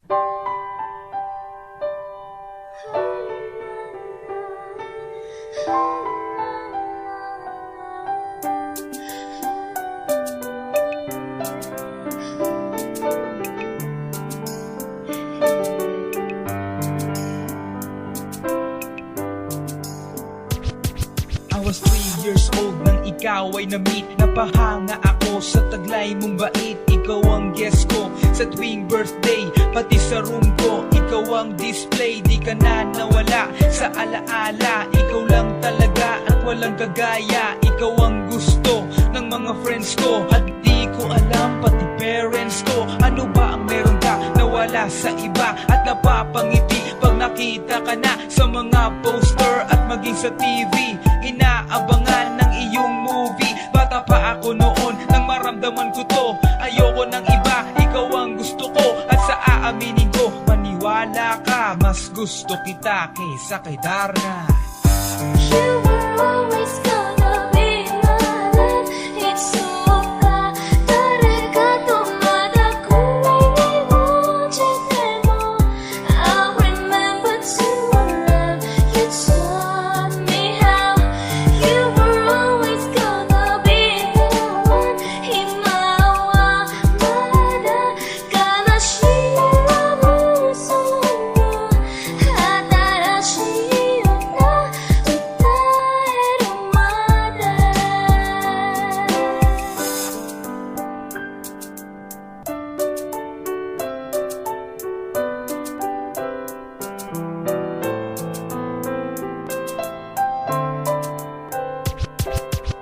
I was 3 years old nang ikaw ay na-meet. Napahanga ako sa taglay mong bait. Ikaw ang guest ko sa tuwing birthday, pati sa room ko. Ikaw ang display, di ka na nawala sa alaala. Ikaw lang talaga at walang kagaya. Ikaw ang gusto ng mga friends ko, at di ko alam pati parents ko. Ano ba ang meron ka nawala sa iba at napapangiti pag nakita ka na sa mga poster at maging sa TV? Inaabangan ng iyong movie. Bata pa ako noon nang maramdaman ko to. Ayoko ng iba, ikaw ang gusto ko. At sa aaminin ko, maniwala ka, mas gusto kita kaysa kay Darna. You were always gonna be my love. It's so bad. 다르가도 마다 꿈이 이루어질 때도 I remember to love. You taught me how. You were always gonna be the one. 희망과 마다 가나시와 무서워. 하다라시였다.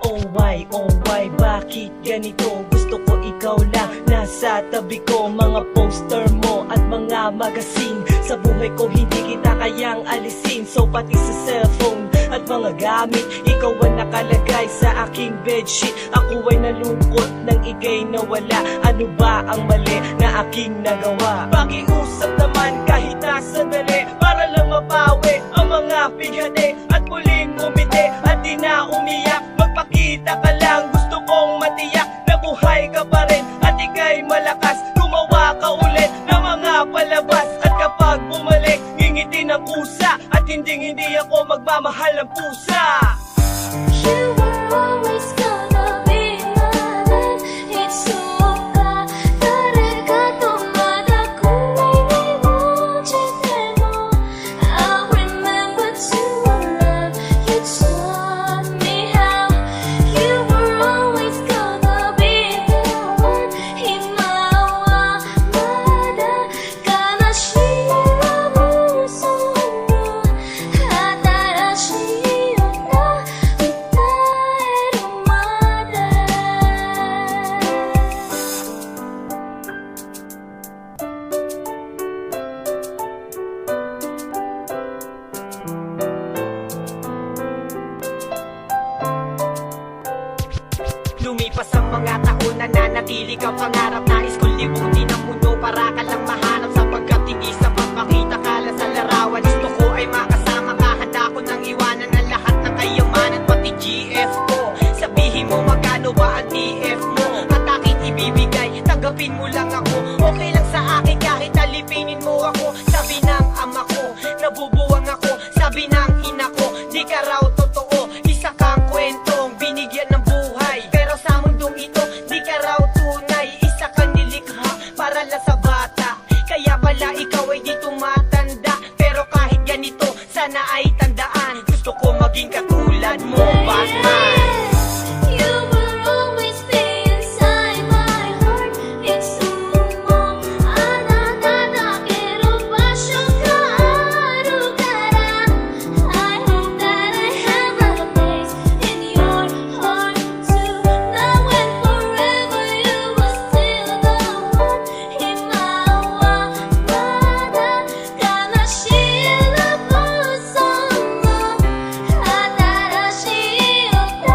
Oh why, bakit ganito? Gusto ko ikaw lang nasa tabi ko. Mga poster mo at mga magazine, sa buhay ko hindi kita kayang alisin. So pati sa cellphone at mga gamit, ikaw ang nakalagay sa aking bedsheet. Ako ay nalungkot nang ika'y nawala. Ano ba ang mali na aking nagawa? Pakiusap naman kahit na sandali, para lang mapawi ang mga bighani at muling umiti at di na umiyak. Magpakita ka lang, gusto kong matiyak na buhay ka pa rin at ika'y malakas. Gumawa ka ulit ng mga palabas, at kapag bumalik, ngingiti ng kusa, at hindi ako magmamahal ng pusa. You were always gonna be my love. It's so bad. 다르가도 마다 꿈이 이루어질 때도 I remember to love. You taught me how. You were always gonna be the one. 희망과 마다 가나시와 무서워. 하다라시였다. Lumipas ang mga taon, nananatili kang pangarap. Nais kong libutin ang mundo para ka lang mahanap, sapagkat hindi sapat makita ka lang sa larawan. Gusto ko ay makasama ka, handa ko nang iwanan ang lahat ng kayamanan, pati GF ko. Sabihin mo magkano ba ang TF mo, at aking ibibigay, tanggapin mo lang ako. Okay lang sa akin kahit alipinin mo ako. Sabi ng ama ko, nabubuwang ako. Sabi ng ina ko, di ka raw totoo. Isa kang kwentong binigyan ng buhay, pero sa mundong ito, di ka raw tunay. Isa kang nilikha para lang sa bata, kaya pala ikaw ay di tumatanda. Pero kahit ganito, sana ay tandaan, gusto ko maging katulad mo, Batman. You will always be inside my heart. It's so warm. 아나나나게로 마셔가 아루가라. I hope that I have a place in your heart too. Now and forever you are still the one. 희망과 마다 가나시라 무서워. 하다라시였다.